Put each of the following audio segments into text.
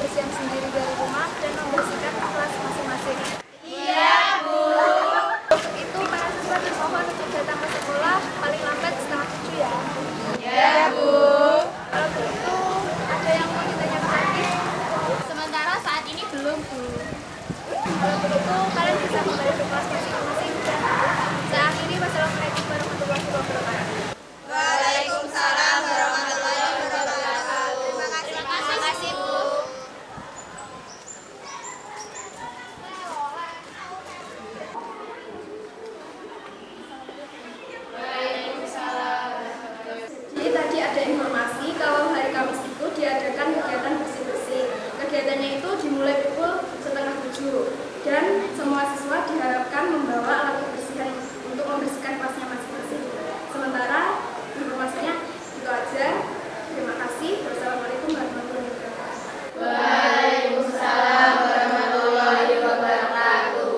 kebersihan sendiri dari rumah dan membersihkan kelas masing-masing. Iya, Bu. Untuk itu, para siswa dimohon untuk datang ke sekolah paling lambat setengah 7 ya. Iya, Bu. Kalau begitu, ada yang mau ditanyakan lagi? Sementara saat ini belum, Bu. Kalau begitu, kalian bisa kembali ke kelas masing-masing dan saya akhiri. Wassalamualaikum warahmatullahi wabarakatuh. Waalaikumsalam warahmatullahi wabarakatuh. Terima kasih, Bu. Jadi tadi ada informasi kalau hari Kamis itu diadakan kegiatan bersih-bersih. Kegiatannya itu dimulai pukul setengah 7 dan semua siswa diharapkan membawa alat kebersihan untuk membersihkan kelasnya masing-masing. Sementara informasinya itu aja. Terima kasih. Wassalamualaikum warahmatullahi wabarakatuh. Waalaikumsalam warahmatullahi wabarakatuh.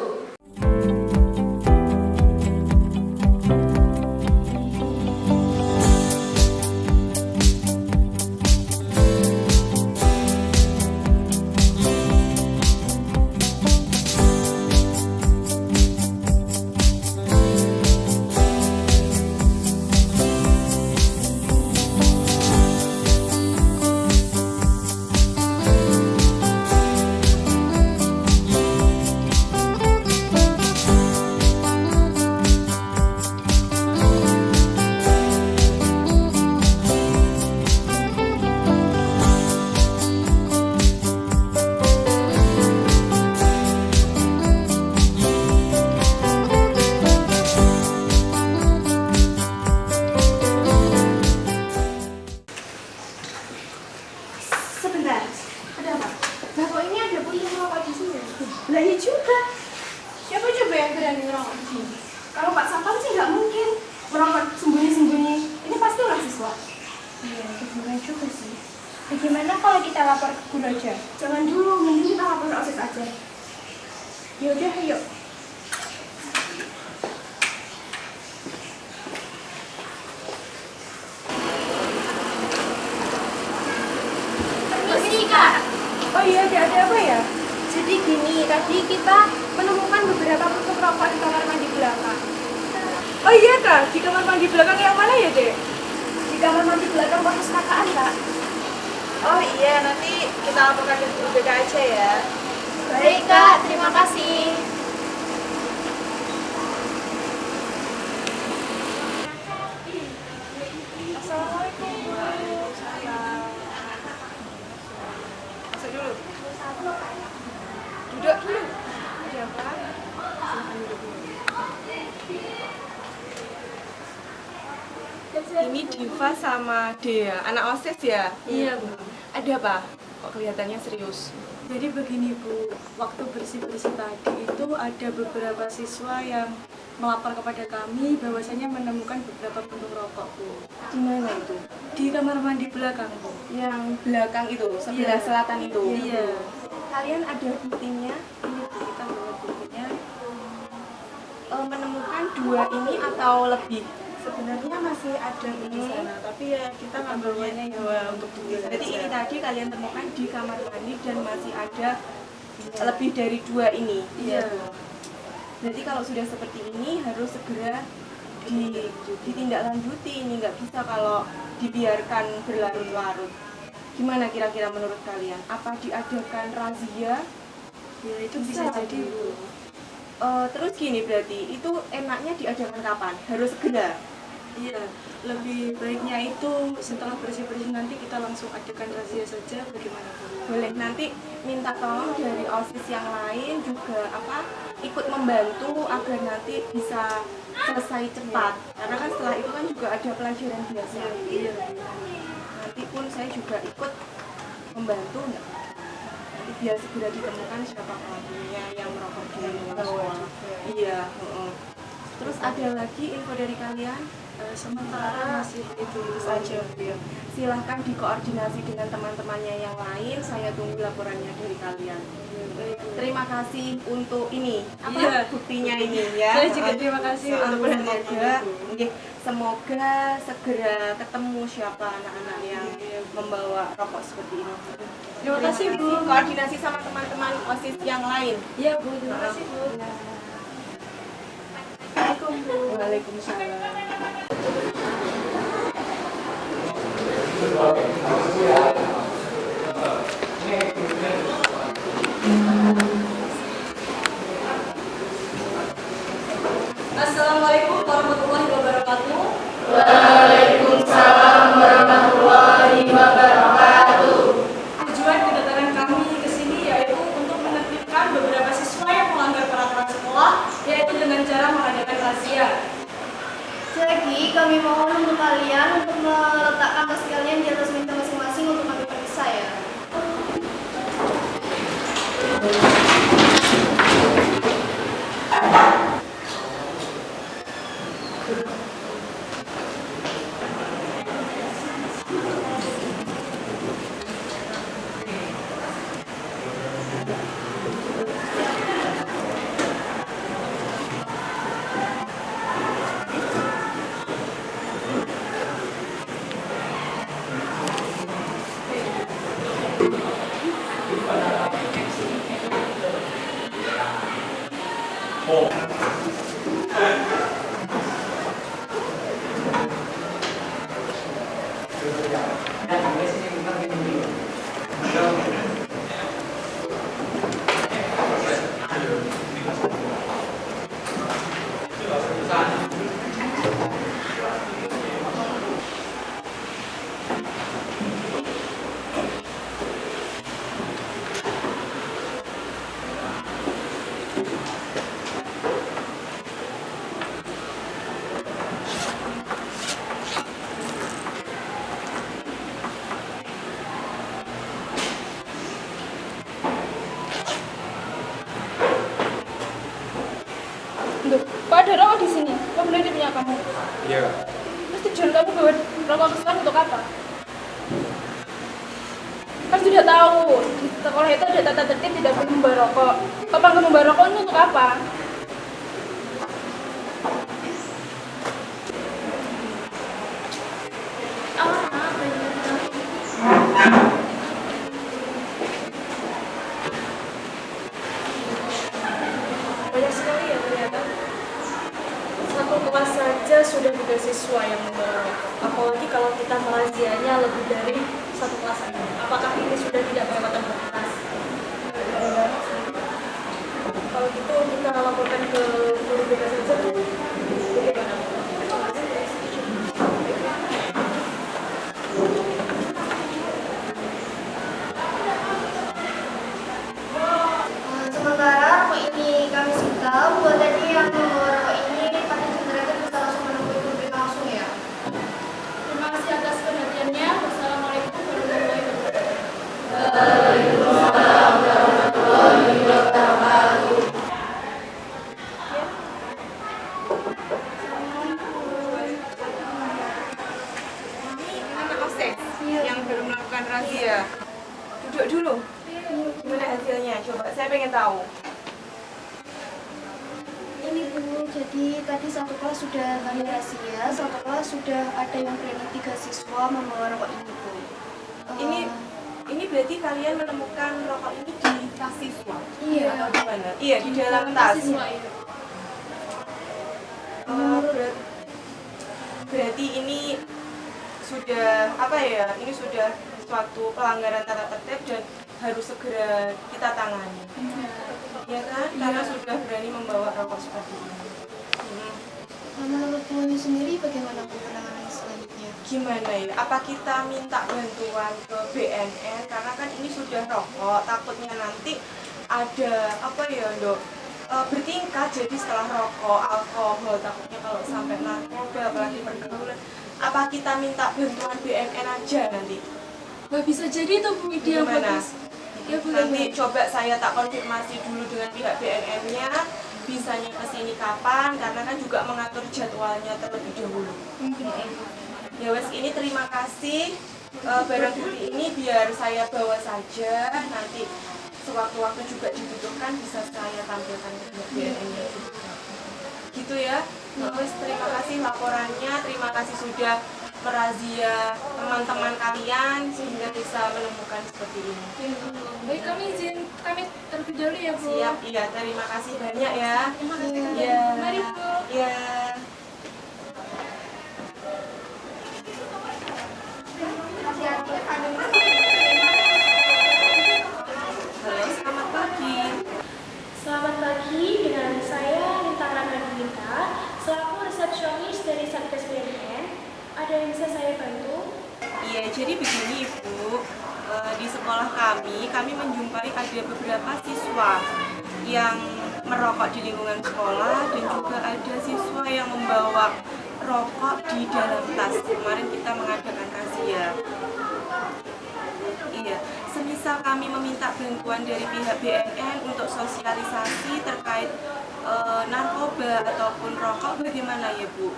Sebentar, ada apa? Nah, kok ini ada puntung merokok di sini? Lah iya juga. Siapa coba yang berani ngerokok di sini? Kalau Pak Sapam sih nggak mungkin merokok sembunyi-sembunyi. Ini pasti ulah siswa. Iya, itu benar juga sih. Bagaimana kalau kita lapor ke guru aja? Jangan dulu, mending kita lapor ke OSIS aja. Yaudah, ayo. Permisi, Kak. Oh iya, ada apa ya? Jadi gini, tadi kita menemukan beberapa puntung rokok di kamar mandi belakang. Oh iya Kak, di kamar mandi belakang yang mana ya Dek? Di kamar mandi belakang perpustakaan Kak. Oh iya, nanti kita laporkan ke guru BK aja ya. Baik, Kak. Terima kasih. Assalamualaikum. Waalaikumsalam. Masuk dulu. Duduk dulu. Ada apa? Silahkan duduk dulu. Ini Diva sama Dea, anak OSIS ya? Iya, Bu. Ada apa? Kok kelihatannya serius? Jadi begini, Bu, waktu bersih-bersih tadi itu ada beberapa siswa yang melapor kepada kami bahwasanya menemukan beberapa puntung rokok, Bu. Di mana itu? Di kamar mandi belakang, Bu. Yang belakang itu, sebelah Iya. selatan itu? Iya. Kalian ada buktinya? Ini Bu, kita bawa bukunya. Menemukan dua ini atau lebih? Sebenarnya masih ada di sana, tapi ya kita ngambilnya ya untuk dua. Jadi ini tadi kalian temukan di kamar mandi dan masih ada lebih dari dua ini. Iya. Jadi kalau sudah seperti ini harus segera ditindaklanjuti. Ini nggak bisa kalau dibiarkan berlarut-larut. Gimana kira-kira menurut kalian? Apa diadakan razia? Ya itu bisa jadi, Bu. Terus gini berarti itu enaknya diadakan kapan? Harus segera. Iya, lebih baiknya itu setelah bersih-bersih nanti kita langsung adakan razia saja. Bagaimana, Bu? Boleh, nanti minta tolong dari OSIS yang lain juga ikut membantu agar nanti bisa selesai cepat. Karena kan setelah itu kan juga ada pelajaran biasa. Iya. Nanti pun saya juga ikut membantu nanti biar segera ditemukan siapa pelakunya yang merokok di sekolah. Iya. Terus ada lagi info dari kalian? Sementara masih itu saja, Bu, ya. Silahkan dikoordinasi dengan teman-temannya yang lain. Saya tunggu laporannya dari kalian. Terima kasih untuk ini Iya. buktinya ini ya. Saya juga terima kasih untuk perhatiannya, Bu. Semoga segera ketemu siapa anak-anak yang membawa rokok seperti ini. Terima kasih, Bu. Koordinasi sama teman-teman OSIS yang lain. Iya, Bu. Terima kasih, Bu. Waalaikumsalam. Assalamualaikum warahmatullahi wabarakatuh. Tujuan kedatangan kami ke sini yaitu untuk menertibkan beberapa siswa yang melanggar peraturan sekolah, yaitu dengan cara mengadakan razia. Jadi kami mohon untuk kalian untuk meletakkan tas kalian di atas meja masing-masing untuk kami periksa ya. Loh, kok ada rokok di sini? Kok bener ini punya kamu? Iya. Terus tujuan kamu bawa rokok ke sekolah untuk apa? Kan sudah tahu, di sekolah itu ada tata tertib tidak boleh membawa rokok. Kapan kamu membawa rokok ini untuk apa? Banyak sekali ya ternyata. Satu kelas saja sudah 3 siswa yang membawa rokok. Apalagi kalau kita merazianya lebih dari satu kelas saja. Apakah ini sudah tidak kelewatan batas? Kalau gitu kita laporkan ke guru BK saja. Bagaimana? Sementara rokok ini kami sita, buat tadi yang membawa rokok ini pada jenderal bisa langsung menemui guru BK langsung ya. Terima kasih atas perhatiannya. Wassalamualaikum warahmatullahi wabarakatuh. Ini anak OSIS yang belum melakukan razia. Duduk dulu. Gimana hasilnya? Coba, saya pengen tahu. Ini Bu, jadi tadi satu kelas sudah kami razia, satu kelas sudah ada yang berani 3 siswa membawa rokok ini Bu. Ini berarti kalian menemukan rokok ini di tas siswa? Iya. Atau di mana? Iya, di dalam tas. Berarti ini sudah apa ya? Ini sudah suatu pelanggaran tata tertib dan harus segera kita tangani. Ya kan? Karena sudah berani membawa rokok seperti ini. Menurut Bu sendiri bagaimana Bu penanganan selanjutnya? Gimana ya? Apa kita minta bantuan ke BNN? Karena kan ini sudah rokok, takutnya nanti ada apa ya, Dok? Bertingkat jadi setelah rokok, alkohol, takutnya kalau sampai narkoba, apalagi pergaulan. Apa kita minta bantuan BNN aja nanti? Wah, bisa jadi itu Bu ide yang Gimana? bagus. Ya, Bu. Nanti coba saya tak konfirmasi dulu dengan pihak BNN-nya, bisanya ke sini kapan, karena kan juga mengatur jadwalnya terlebih dahulu. Ya wes, ini terima kasih. Barang bukti ini biar saya bawa saja, nanti sewaktu-waktu juga dibutuhkan bisa saya tampilkan ke pihak BNN-nya. Gitu ya. Wes, terima kasih laporannya, terima kasih sudah merazia teman-teman kalian sehingga bisa menemukan seperti ini. Baik, kami terlebih dahulu ya Bu. Siap, iya, terima kasih banyak ya. Terima kasih. Iya. Mari Bu. Iya. Halo, selamat pagi. Selamat pagi, dengan saya Lintang Ramadinita, selaku resepsionis dari Satgas BNN. Ada yang bisa saya bantu? Iya, jadi begini Ibu, di sekolah kami menjumpai ada beberapa siswa yang merokok di lingkungan sekolah dan juga ada siswa yang membawa rokok di dalam tas. Kemarin kita mengadakan razia. Iya, semisal kami meminta bantuan dari pihak BNN untuk sosialisasi terkait narkoba ataupun rokok, bagaimana ya Bu?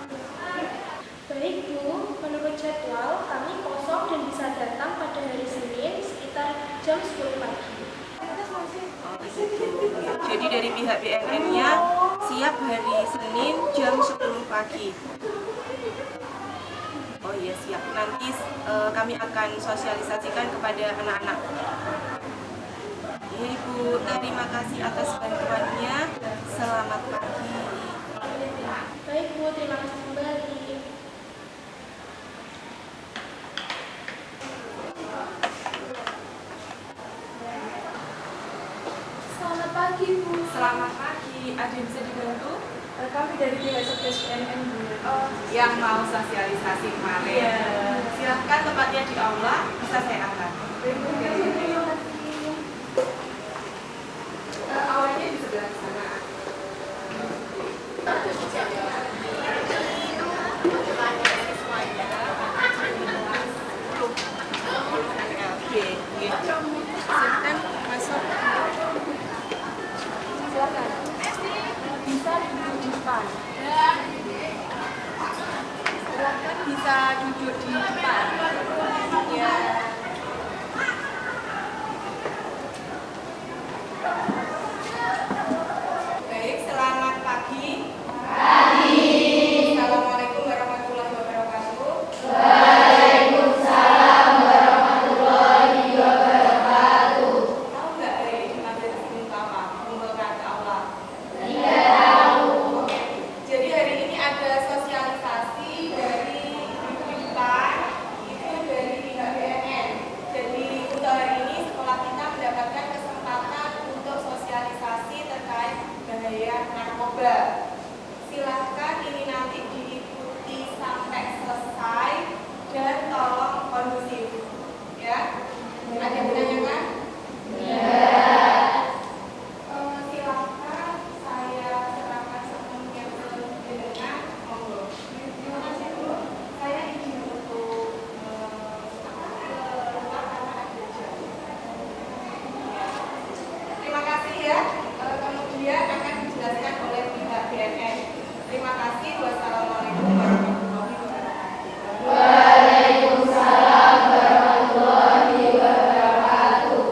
Baik Bu, menurut jadwal kami kosong dan bisa datang pada hari Senin sekitar jam 10 pagi. Oh, gitu. Jadi dari pihak BNN-nya siap hari Senin jam 10 pagi. Oh iya siap. Nanti kami akan sosialisasikan kepada anak-anak. Iya Ibu, terima kasih atas bantuannya. Selamat pagi. Baik Bu, terima kasih kembali. Selamat pagi Bu. Selamat pagi. Ada yang bisa dibantu? Kami dari pihak Satgas BNN Bu. Yang mau sosialisasi kemarin. Iya. Silahkan tempatnya di aula, bisa saya angkat. Aulanya di sebelah sana. Oke, silakan masuk. Silakan. Bisa duduk di depan. Silakan bisa duduk di depan. Ya. Baik, selamat pagi. Pagi. Assalamualaikum warahmatullahi wabarakatuh. Waalaikumsalam warahmatullahi wabarakatuh. Tahu nggak hari ini materi untuk apa? Mengumpulkan ke aula. Tidak tahu. Oke. Jadi hari ini ada sosialisasi dari ibu di depan, itu dari pihak BNN. Jadi untuk hari ini sekolah kita mendapatkan kesempatan untuk sosialisasi terkait bahaya narkoba. Silahkan ini nanti diikuti sampai selesai dan tolong kondusif. Ya, ada yang menanyakan? Silahkan saya serahkan sepenuhnya ke jenengan. Monggo. Terima kasih Bu. Saya izin untuk keluar karena ada jam. Terima kasih ya. Kemudian akan dijelaskan oleh pihak BNN. Terima kasih. Wassalamualaikum warahmatullahi wabarakatuh. Waalaikumsalam warahmatullahi wabarakatuh.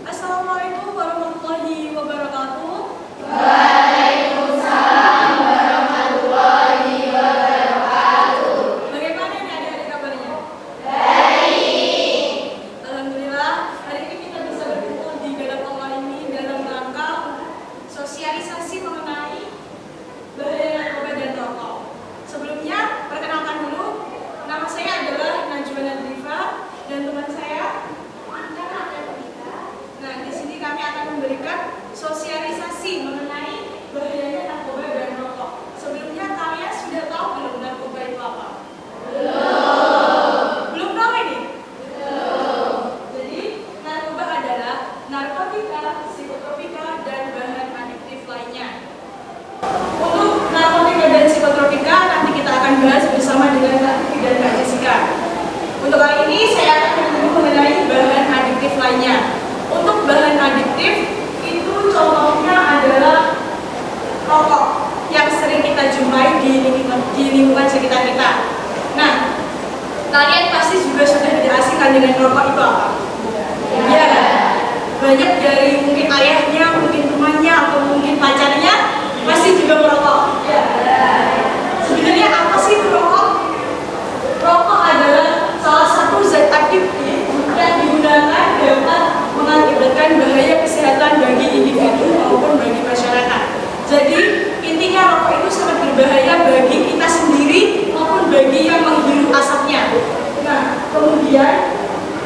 Assalamualaikum warahmatullahi wabarakatuh. Bagaimana nih adik-adik kabarnya? Baik. Alhamdulillah, hari ini kita bisa berkumpul di dalam aula ini dalam rangka sosialisasi mengenai bahaya narkoba dan rokok. Sebelumnya, perkenalkan dulu, nama saya adalah Najwa Nadrifa dan teman saya. Nah, di sini kami akan memberikan sosialisasi mengenai bahayanya narkoba dan rokok. Sebelumnya kalian sudah tahu belum narkoba itu apa? Belum tahu ini? Jadi, narkoba adalah narkotika, psikotropika, dan bahan adiktif lainnya. Untuk narkotika dan psikotropika nanti kita akan bahas bersama dengan Kak Vivi dan Kak Jessica. Untuk kali ini saya akan menyinggung mengenai bahan adiktif lainnya. Untuk bahan adiktif itu contohnya adalah ayahnya, mungkin temannya, atau mungkin pacarnya masih juga merokok. Sebenarnya apa sih merokok? Rokok adalah salah satu zat aktif yang digunakan dapat mengakibatkan bahaya kesehatan bagi individu maupun bagi masyarakat. Jadi intinya rokok itu sangat berbahaya bagi kita sendiri maupun bagi yang menghirup asapnya. Nah, kemudian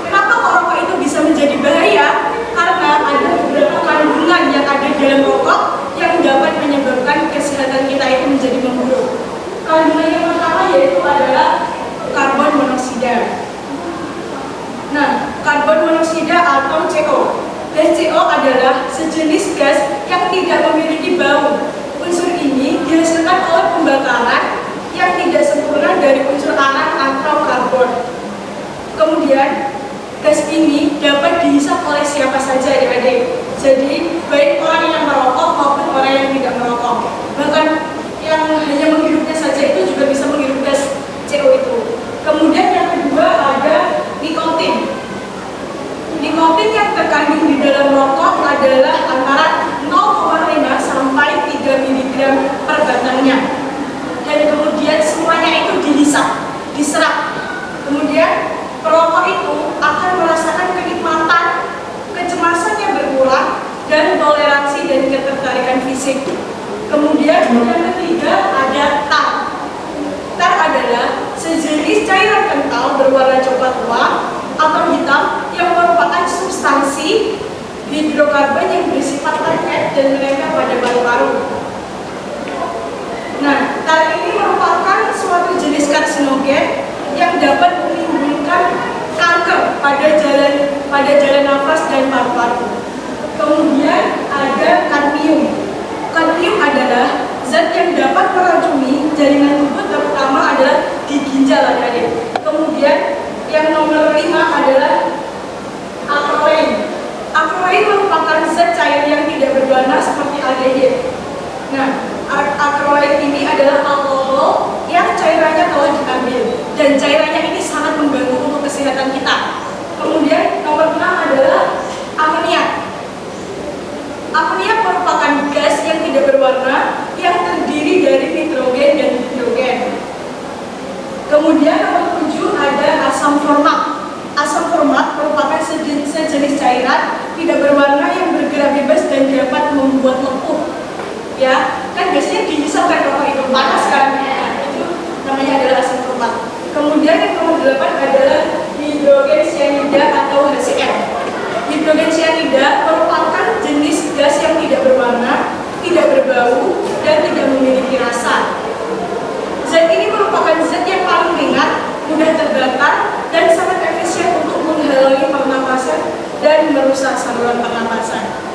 kenapa kok rokok itu bisa menjadi bahaya? Karena ada beberapa kandungan yang ada dalam rokok yang dapat menyebabkan kesehatan kita itu menjadi memburuk. Kandungan yang pertama yaitu adalah karbon monoksida. Nah, karbon monoksida atau CO. Gas CO adalah sejenis gas yang tidak memiliki bau. Unsur ini dihasilkan oleh pembakaran yang tidak sempurna dari unsur arang atau karbon. Kemudian, gas ini dapat dihisap oleh siapa saja adik-adik. Jadi, baik orang yang merokok maupun orang yang tidak merokok. Bahkan yang hanya menghirupnya saja itu juga bisa menghirup gas CO itu. Kemudian yang kedua ada nikotin. Nikotin yang terkandung di dalam rokok adalah antara 0,5 sampai 3 mg per batangnya. Dan kemudian semuanya itu diserap. Kemudian perokok itu akan merasakan kenikmatan, kecemasannya berkurang, dan toleransi dan ketertarikan fisik. Kemudian yang ketiga ada tar. Tar adalah sejenis cairan kental berwarna coklat tua atau hitam yang merupakan substansi hidrokarbon yang bersifat lengket dan menempel pada paru-paru. Nah, tar ini merupakan suatu jenis karsinogen yang dapat menimbulkan kanker pada jalan nafas dan paru-paru. Kemudian ada kadmium. Kadmium adalah zat yang dapat meracuni jaringan tubuh, terutama adalah di ginjal adik-adik. Kemudian yang nomor 5 adalah akrolein. Akrolein merupakan zat cair yang tidak berwarna seperti aldehid. Nah, akrolein ini adalah alkohol yang cairannya telah diambil, dan cairannya ini sangat mengganggu untuk kesehatan kita. Kemudian nomor 6 adalah amoniak. Amoniak merupakan gas yang tidak berwarna yang terdiri dari nitrogen dan hidrogen. Kemudian nomor 7 ada asam format. Asam format merupakan sejenis cairan tidak berwarna yang bergerak bebas dan dapat membuat lepuh. Ya, kan biasanya dihisap kan rokok itu panas kan? Itu namanya adalah asam format. Kemudian yang nomor 8 adalah hidrogen cyanida atau HCl. Hidrogen cyanida merupakan jenis gas yang tidak berwarna, tidak berbau, dan tidak memiliki rasa. Zat ini merupakan zat yang paling ringan, mudah terbakar, dan sangat efisien untuk menghalangi pernapasan dan merusak saluran pernapasan.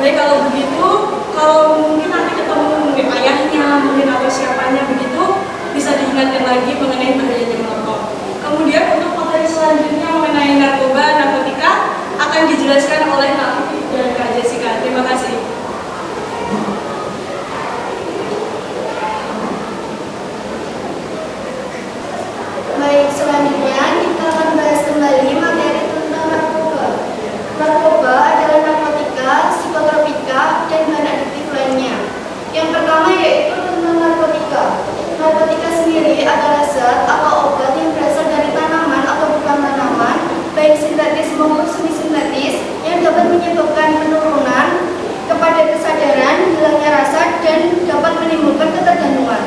Jadi kalau begitu, kalau mungkin nanti ketemu mungkin ayahnya, mungkin atau siapanya begitu, bisa diingatkan lagi mengenai bahayanya merokok. Kemudian untuk materi selanjutnya mengenai narkoba, narkotika akan dijelaskan oleh Nafi dan Kak Jessica. Terima kasih. Baik, selanjutnya kita akan bahas kembali materi tentang narkoba. Narkoba adalah narkotika, psikotropika, dan bahan adiktif lainnya. Yang pertama yaitu tentang narkotika. Narkotika sendiri adalah zat atau obat yang berasal dari tanaman atau bukan tanaman, baik sintetis maupun semi-sintetis, yang dapat menyebabkan penurunan kepada kesadaran, hilangnya rasa, dan dapat menimbulkan ketergantungan.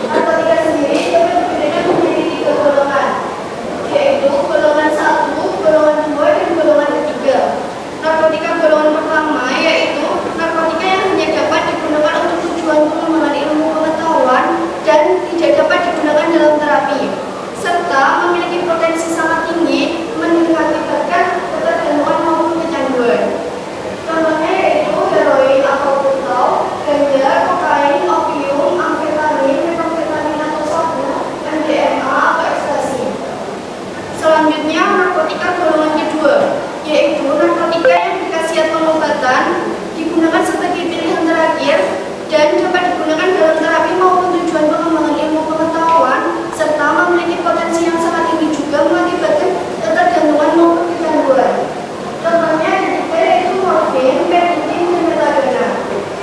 Narkotika sendiri dapat dibedakan menjadi 3 golongan, yaitu golongan 1, golongan 2, dan golongan ketiga. Narkotika golongan pertama yaitu narkotika yang hanya dapat digunakan untuk tujuan pengembangan ilmu pengetahuan dan tidak dapat digunakan dalam terapi, serta memiliki potensi sangat tinggi mengakibatkan ketergantungan maupun kecanduan. Contohnya yaitu heroin atau putau, ganja, kokain, opium, amfetamin, metamfetamin atau sabu, MDMA atau ekstasi. Selanjutnya narkotika golongan kedua, yaitu narkotika yang berkhasiat pengobatan, digunakan sebagai pilihan terakhir, dan dapat digunakan dalam terapi maupun tujuan pengembangan ilmu pengetahuan, serta memiliki potensi yang sangat tinggi juga mengakibatkan ketergantungan maupun kecanduan. Contohnya yang ketiga yaitu morfin, pervitin, dan metadona.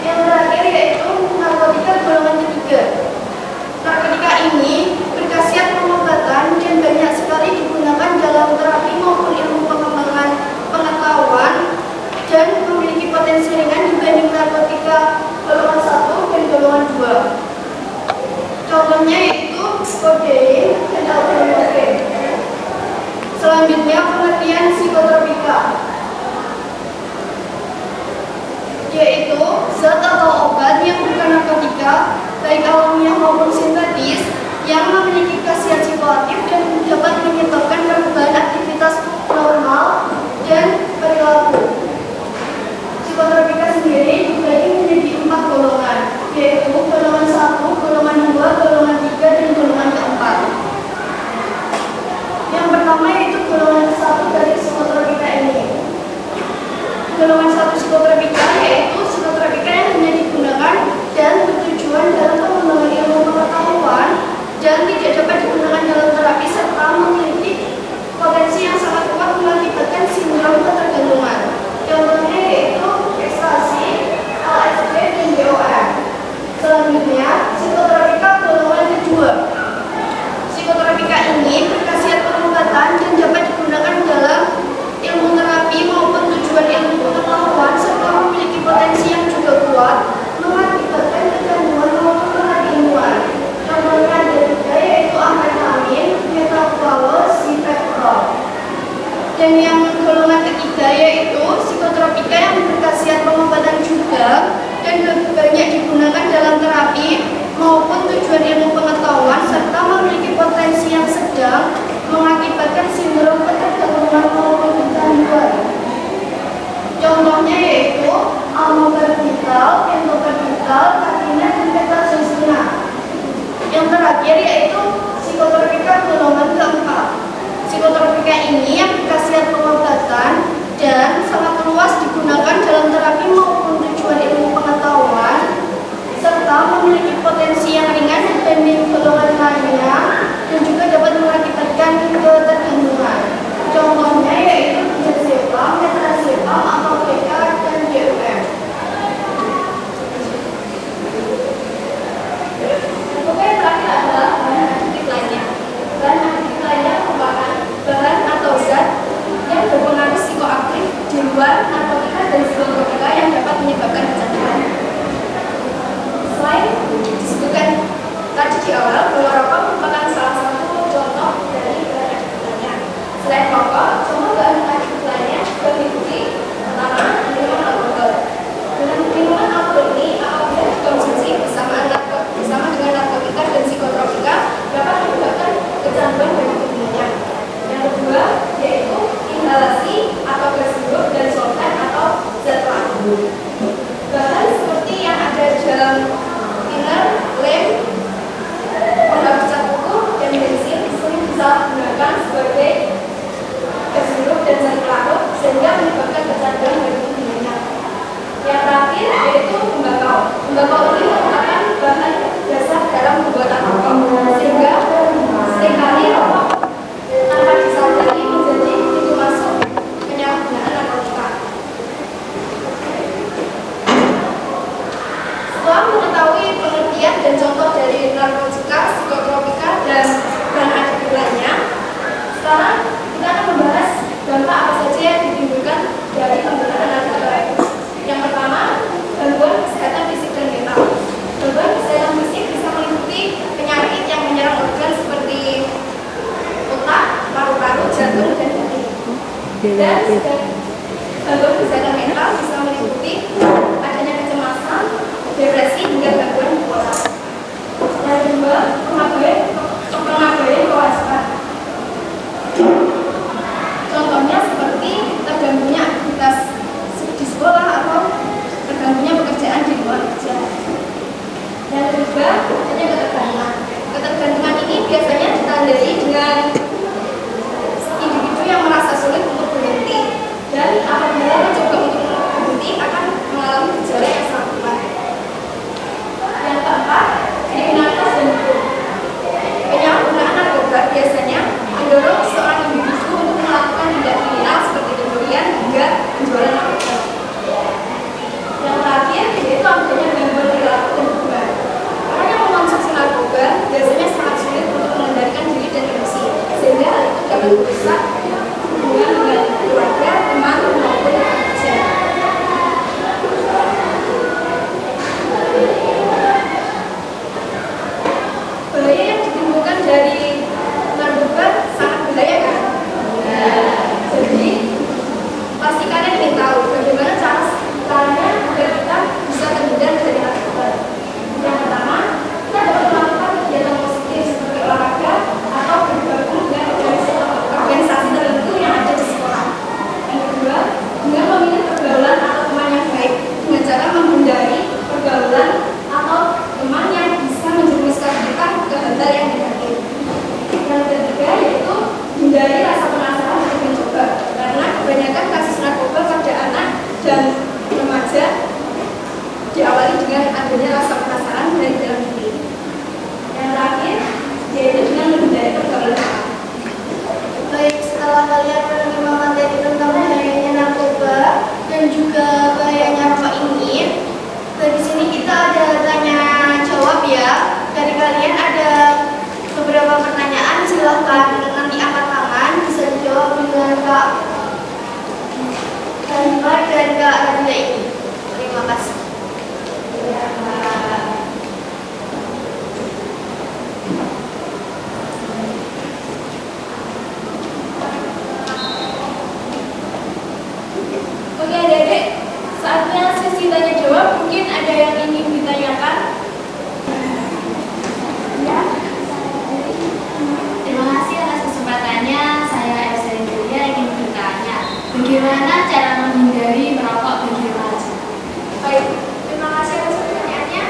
Yang terakhir yaitu narkotika golongan ketiga. Narkotika ini berkhasiat pengobatan dan banyak sekali digunakan dalam terapi maupun ilmu pengembangan pengetahuan dan memiliki potensi ringan dibanding narkotika golongan 1 dan golongan 2. Contohnya yaitu kodein dan albumin. Selanjutnya pengertian psikotropika, yaitu zat atau obat yang bukan narkotika, baik alamiah maupun sintetis, yang memiliki khasiat psikoaktif dan dapat menyebabkan perubahan aktivitas normal dan perilaku. Psikotropika sendiri dibagi menjadi 4 golongan, yaitu golongan 1, golongan 2, golongan 3, dan golongan keempat. Yang pertama yaitu golongan 1 dari psikotropika ini. Golongan 1 psikotropika yaitu psikotropika yang hanya digunakan dan bertujuan dalam pengembangan ilmu pengetahuan dan tidak dapat digunakan dalam terapi serta memiliki potensi yang sangat kuat mengakibatkan sindrom ketergantungan. Contohnya yaitu ekstasi, LSD, dan BOM. Selanjutnya, psikotropika golongan kedua. Psikotropika ini berkhasiat pengobatan dan dapat digunakan dalam ilmu terapi maupun tujuan ilmu pengetahuan serta memiliki potensi yang juga kuat mengakibatkan kecanduan maupun keilmuan. Contohnya ada 3 yaitu amfetamin, metabolol, sipeprom. Dan yang golongan ketiga yaitu psikotropika yang berkhasiat pengobatan juga dan lebih banyak digunakan dalam terapi maupun tujuan ilmu pengetahuan serta memiliki potensi yang sedang mengakibatkan sindrom ketergantungan maupun kecanduan. Contohnya yaitu amloperidol, pentoperidol, kafeina, dan petazosina. Yang terakhir yaitu psikotropika golongan keempat. Psikotropika ini yang berkhasiat pengobatan dan sangat luas digunakan dalam terapi maupun tujuan ilmu pengetahuan serta memiliki potensi yang ringan dibanding golongan lainnya dan juga dapat mengakibatkan ketergantungan. Contohnya yaitu diazepam, metrazepam, atau PK, dan DUM. Oke, terakhir adalah bahan aktif lainnya. Bahan aktif lainnya merupakan bahan atau zat yang berpengaruh psikoaktif di luar narkotika dan psikotropika. pengertian dan contoh dari narkotika, psikotropika, dan bahan adiktif lainnya. Sekarang kita akan membahas dampak apa saja yang ditimbulkan dari penggunaan narkoba. Yang pertama, gangguan kesehatan fisik dan mental. Gangguan kesehatan fisik bisa meliputi penyakit yang menyerang organ seperti otak, paru-paru, jantung, dan hati. Dan gangguan kesehatan mental bisa meliputi adanya kecemasan, depresi, hingga gangguan bipolar. Yang kedua, pengabaian kewajiban. Contohnya seperti terganggunya aktivitas di sekolah atau terganggunya pekerjaan di luar kerja. Dan ketiga, adanya ketergantungan. Ketergantungan ini biasanya ditandai dengan individu yang merasa sulit untuk berhenti, dan apabila mencoba untuk berhenti akan mengalami gejala yang sangat berat. Yang keempat, kriminalitas dan hukum. Penyalahgunaan narkoba biasanya mendorong seorang individu untuk melakukan tindak kriminal seperti pencurian hingga penjualan narkoba. Yang terakhir yaitu adanya gangguan perilaku dan beban. Orang yang mengkonsumsi narkoba biasanya sangat sulit untuk mengendalikan diri dan emosi, sehingga hal itu dapat merusak hubungan dengan keluarga, teman, maupun kerja. Bahaya yang ditimbulkan dari narkoba sangat bahaya kan? Jadi pasti kalian ingin tahu bagaimana caranya agar kita bisa terhindar dari narkoba. Yang pertama, kita dapat melakukan kegiatan positif seperti olahraga atau bergabung dengan organisasi tertentu yang ada di sekolah. Yang kedua, dengan memilih pergaulan atau teman yang baik dengan cara menghindari pergaulan atau teman yang bisa menjerumuskan kita ke hal yang negatif. Yang ketiga yaitu hindari rasa penasaran untuk mencoba, karena kebanyakan kasus narkoba pada anak dan remaja diawali dengan adanya rasa penasaran dari dalam diri. Yang terakhir yaitu dengan menghindari pergaulan. Baik, setelah kalian menerima materi tentang bahayanya narkoba dan juga bahayanya rokok ini, di sini kita ada tanya jawab ya. Dari kalian ada beberapa pertanyaan, silahkan nanti angkat tangan, bisa dijawab dengan Kak Hanifah dan Kak Nadia ini. Terima kasih. Oke adik-adik, saatnya sesi tanya jawab. Mungkin ada yang ingin ditanyakan? Ya. Terima kasih atas kesempatannya. Saya Elsa Julia ingin bertanya, bagaimana cara menghindari merokok bagi remaja? Baik, terima kasih atas pertanyaannya.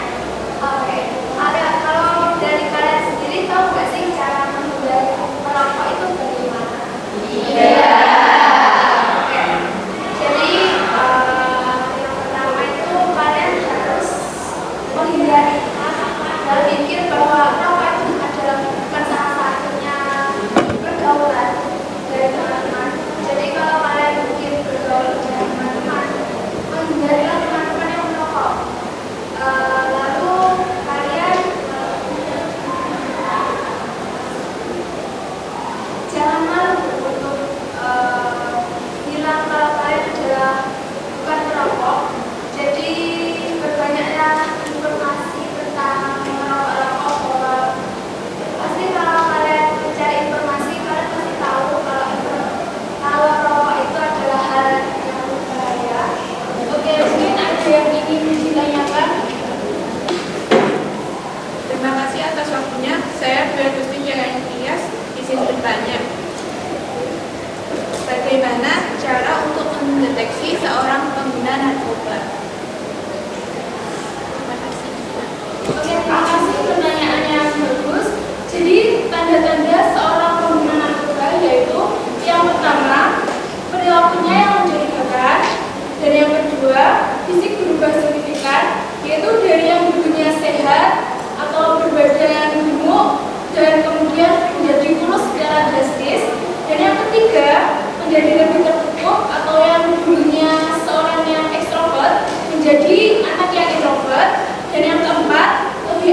Oke, kalau dari kalian sendiri tahu nggak sih cara menghindari merokok itu bagaimana? Iya. Oke. Jadi yang pertama itu kalian harus menghindari berpikir bahwa merokok itu adalah bukan salah satunya pergaulan dari teman-teman. Jadi kalau kalian mungkin bergaul dengan teman-teman, menghindarilah teman-teman yang merokok. Lalu kalian jangan malu untuk bilang kalau kalian adalah bukan merokok. Jadi berbanyaklah informasi tentang merokok. Pasti kalau kalian mencari informasi, kalian pasti tahu kalau rokok itu adalah hal yang berbahaya. Oke, mungkin ada yang ingin ditanyakan? Terima kasih atas waktunya. Saya Dwi Agustin Jaya Ilyas izin bertanya. Bagaimana cara untuk mendeteksi seorang pengguna narkoba? Terima kasih. Oke, terima kasih pertanyaannya yang bagus. Jadi tanda-tanda seorang pengguna narkoba yaitu yang pertama perilakunya yang mencurigakan, dan yang kedua fisik berubah signifikan, yaitu dari yang dulunya sehat atau berbadan gemuk dan kemudian menjadi kurus secara drastis, dan yang ketiga menjadi lebih tertutup atau yang dulunya seorang yang ekstrovert menjadi anak yang introvert, dan yang keempat lebih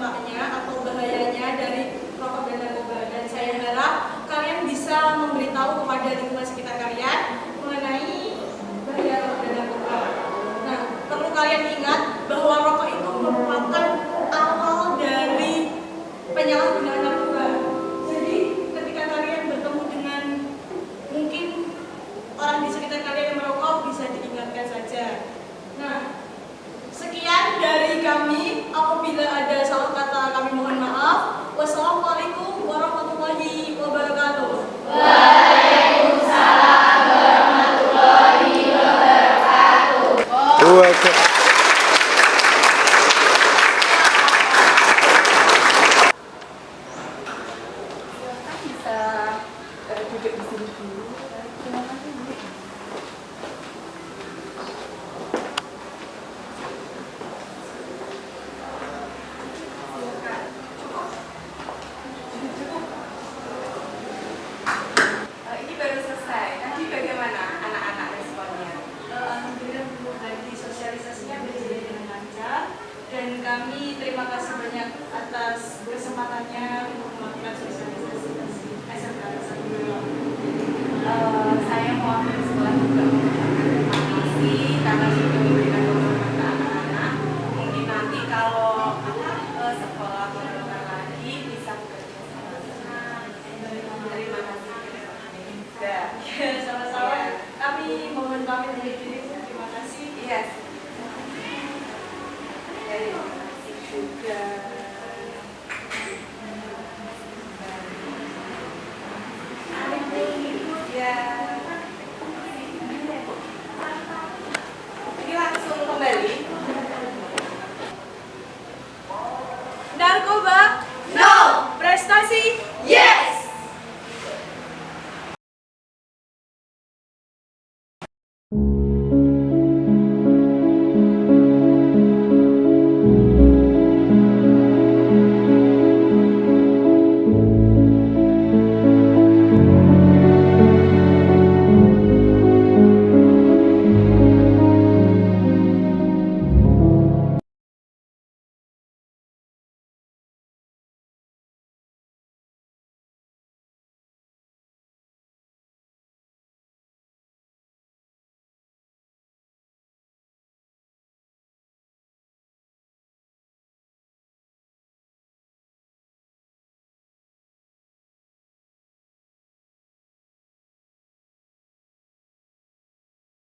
dampaknya atau bahayanya dari rokok dan narkoba, dan saya harap kalian bisa memberitahu kepada lingkungan sekitar kalian mengenai bahaya rokok dan narkoba. Nah, perlu kalian ingat bahwa rokok itu merupakan awal dari penyalahgunaan narkoba. Jadi ketika kalian bertemu dengan mungkin orang di sekitar kalian yang merokok, bisa diingatkan saja. Nah, sekian dari kami. Apabila ada salah kata, kami mohon maaf. Wassalamualaikum warahmatullahi wabarakatuh. Waalaikumsalam warahmatullahi wabarakatuh. Silakan bisa duduk di sini dulu. Terima kasih Bu. Silakan. Ini baru selesai. Tadi bagaimana anak-anak responnya? Alhamdulillah Bu, tadi sosialisasinya berjalan dengan lancar, dan kami terima kasih banyak atas kesempatannya untuk melakukan sosialisasi SMK Negeri 1. Saya mau ambil sekolah juga mengucapkan terima kasih karena sudah memberikan dorongan ke anak-anak. Mungkin nanti kalau sekolah memerlukan lagi bisa bekerja sama. Terima kasih. Juga. Ya, sama-sama. Kami mohon pamit undur diri. Terima kasih. Yes. Terima kasih juga.